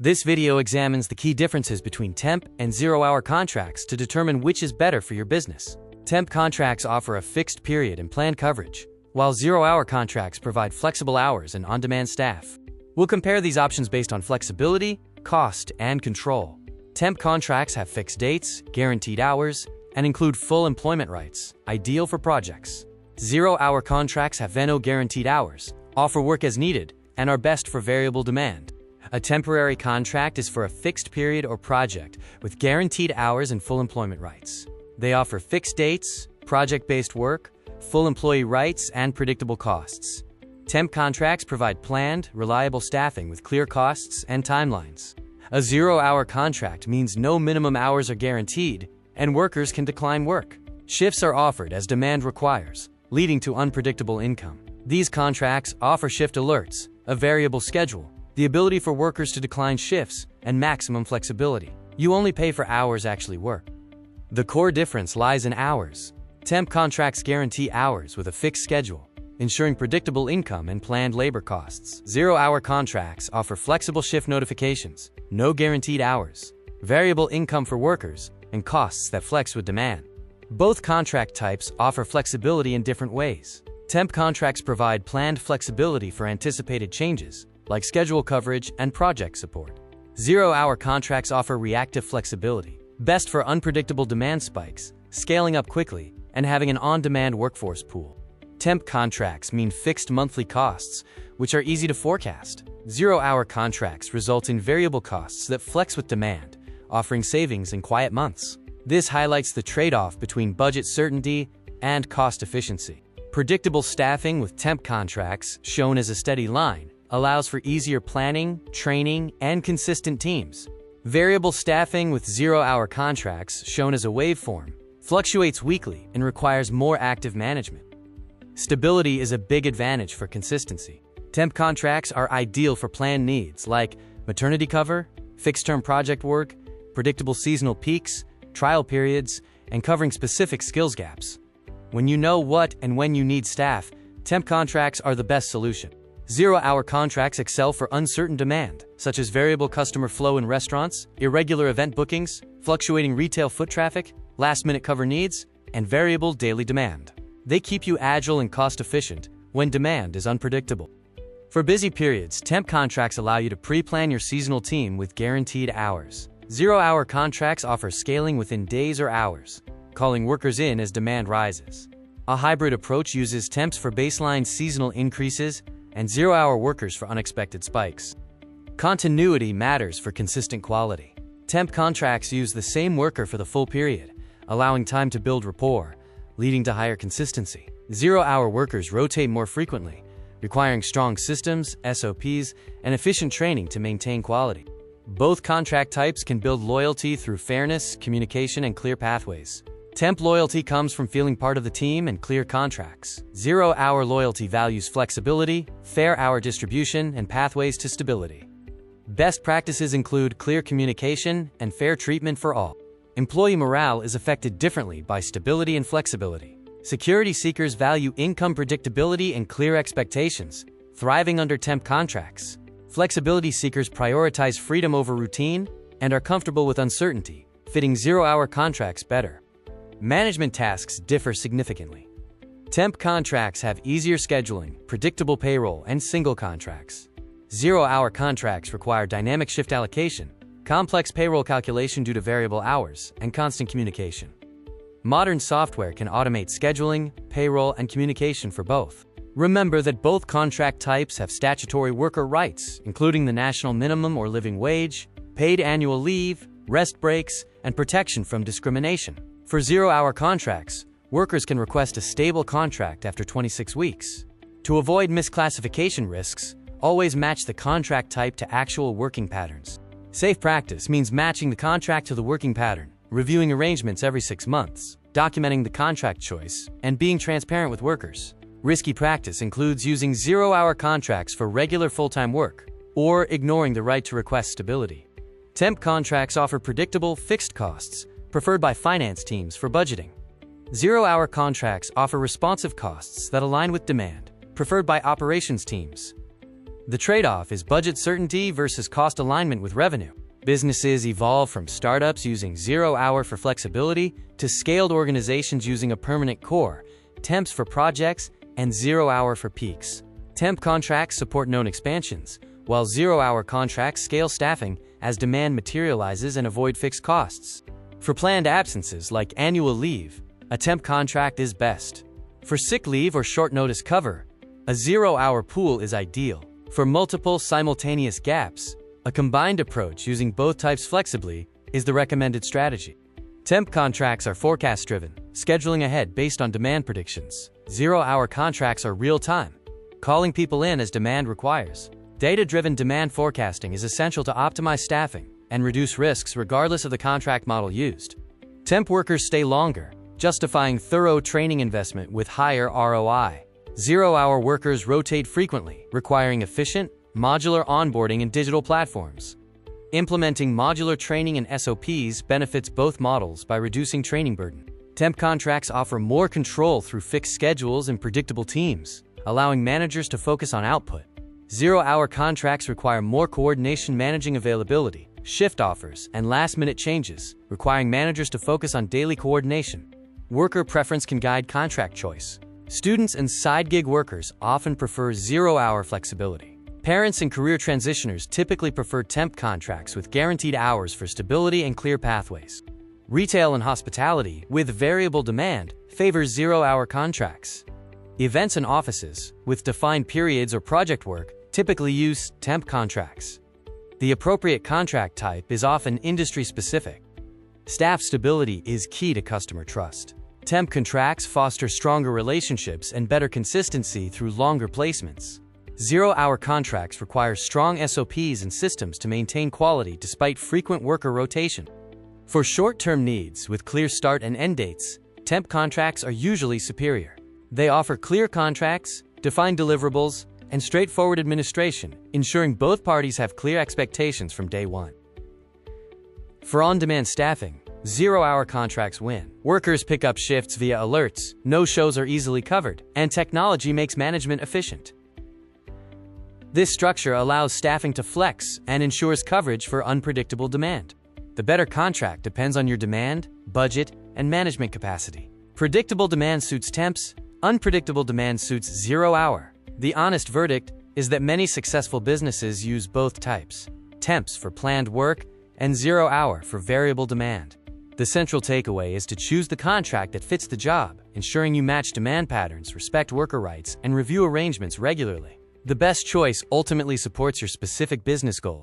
This video examines the key differences between temp and zero-hour contracts to determine which is better for your business. Temp contracts offer a fixed period and planned coverage, while zero-hour contracts provide flexible hours and on-demand staff. We'll compare these options based on flexibility, cost, and control. Temp contracts have fixed dates, guaranteed hours, and include full employment rights, ideal for projects. Zero-hour contracts have no guaranteed hours, offer work as needed, and are best for variable demand. A temporary contract is for a fixed period or project with guaranteed hours and full employment rights. They offer fixed dates, project-based work, full employee rights, and predictable costs. Temp contracts provide planned, reliable staffing with clear costs and timelines. A zero-hour contract means no minimum hours are guaranteed, and workers can decline work. Shifts are offered as demand requires, leading to unpredictable income. These contracts offer shift alerts, a variable schedule, the ability for workers to decline shifts, and maximum flexibility. You only pay for hours actually worked. The core difference lies in hours. Temp contracts guarantee hours with a fixed schedule, ensuring predictable income and planned labor costs. Zero-hour contracts offer flexible shift notifications, no guaranteed hours, variable income for workers, and costs that flex with demand. Both contract types offer flexibility in different ways. Temp contracts provide planned flexibility for anticipated changes, like schedule coverage and project support. Zero-hour contracts offer reactive flexibility, best for unpredictable demand spikes, scaling up quickly, and having an on-demand workforce pool. Temp contracts mean fixed monthly costs, which are easy to forecast. Zero-hour contracts result in variable costs that flex with demand, offering savings in quiet months. This highlights the trade-off between budget certainty and cost efficiency. Predictable staffing with temp contracts, shown as a steady line, allows for easier planning, training, and consistent teams. Variable staffing with zero-hour contracts, shown as a waveform, fluctuates weekly and requires more active management. Stability is a big advantage for consistency. Temp contracts are ideal for planned needs like maternity cover, fixed-term project work, predictable seasonal peaks, trial periods, and covering specific skills gaps. When you know what and when you need staff, temp contracts are the best solution. Zero-hour contracts excel for uncertain demand, such as variable customer flow in restaurants, irregular event bookings, fluctuating retail foot traffic, last-minute cover needs, and variable daily demand. They keep you agile and cost-efficient when demand is unpredictable. For busy periods, temp contracts allow you to pre-plan your seasonal team with guaranteed hours. Zero-hour contracts offer scaling within days or hours, calling workers in as demand rises. A hybrid approach uses temps for baseline seasonal increases and zero-hour workers for unexpected spikes. Continuity matters for consistent quality. Temp contracts use the same worker for the full period, allowing time to build rapport, leading to higher consistency. Zero-hour workers rotate more frequently, requiring strong systems, SOPs, and efficient training to maintain quality. Both contract types can build loyalty through fairness, communication, and clear pathways. Temp loyalty comes from feeling part of the team and clear contracts. Zero-hour loyalty values flexibility, fair hour distribution, and pathways to stability. Best practices include clear communication and fair treatment for all. Employee morale is affected differently by stability and flexibility. Security seekers value income predictability and clear expectations, thriving under temp contracts. Flexibility seekers prioritize freedom over routine and are comfortable with uncertainty, fitting zero-hour contracts better. Management tasks differ significantly. Temp contracts have easier scheduling, predictable payroll, and single contracts. Zero-hour contracts require dynamic shift allocation, complex payroll calculation due to variable hours, and constant communication. Modern software can automate scheduling, payroll, and communication for both. Remember that both contract types have statutory worker rights, including the national minimum or living wage, paid annual leave, rest breaks, and protection from discrimination. For zero-hour contracts, workers can request a stable contract after 26 weeks. To avoid misclassification risks, always match the contract type to actual working patterns. Safe practice means matching the contract to the working pattern, reviewing arrangements every 6 months, documenting the contract choice, and being transparent with workers. Risky practice includes using zero-hour contracts for regular full-time work, or ignoring the right to request stability. Temp contracts offer predictable, fixed costs, preferred by finance teams for budgeting. Zero-hour contracts offer responsive costs that align with demand, preferred by operations teams. The trade-off is budget certainty versus cost alignment with revenue. Businesses evolve from startups using 0 hour for flexibility to scaled organizations using a permanent core, temps for projects, and 0 hour for peaks. Temp contracts support known expansions, while 0 hour contracts scale staffing as demand materializes and avoid fixed costs. For planned absences like annual leave, a temp contract is best. For sick leave or short notice cover, a 0 hour pool is ideal. For multiple simultaneous gaps, a combined approach using both types flexibly is the recommended strategy. Temp contracts are forecast-driven, scheduling ahead based on demand predictions. 0 hour contracts are real-time, calling people in as demand requires. Data-driven demand forecasting is essential to optimize staffing and reduce risks regardless of the contract model used. Temp workers stay longer, justifying thorough training investment with higher ROI. 0 hour workers rotate frequently, requiring efficient, modular onboarding and digital platforms. Implementing modular training and SOPs benefits both models by reducing training burden. Temp contracts offer more control through fixed schedules and predictable teams, allowing managers to focus on output. 0 hour contracts require more coordination managing availability, shift offers, and last-minute changes, requiring managers to focus on daily coordination. Worker preference can guide contract choice. Students and side gig workers often prefer 0 hour flexibility. Parents and career transitioners typically prefer temp contracts with guaranteed hours for stability and clear pathways. Retail and hospitality, with variable demand, favors 0 hour contracts. Events and offices, with defined periods or project work, typically use temp contracts. The appropriate contract type is often industry-specific. Staff stability is key to customer trust. Temp contracts foster stronger relationships and better consistency through longer placements. 0 hour contracts require strong SOPs and systems to maintain quality despite frequent worker rotation. For short-term needs with clear start and end dates, temp contracts are usually superior. They offer clear contracts, defined deliverables, and straightforward administration, ensuring both parties have clear expectations from day one. For on-demand staffing, 0 hour contracts win. Workers pick up shifts via alerts, no-shows are easily covered, and technology makes management efficient. This structure allows staffing to flex and ensures coverage for unpredictable demand. The better contract depends on your demand, budget, and management capacity. Predictable demand suits temps, unpredictable demand suits 0 hour. The honest verdict is that many successful businesses use both types, temps for planned work and 0 hour for variable demand. The central takeaway is to choose the contract that fits the job, ensuring you match demand patterns, respect worker rights, and review arrangements regularly. The best choice ultimately supports your specific business goals.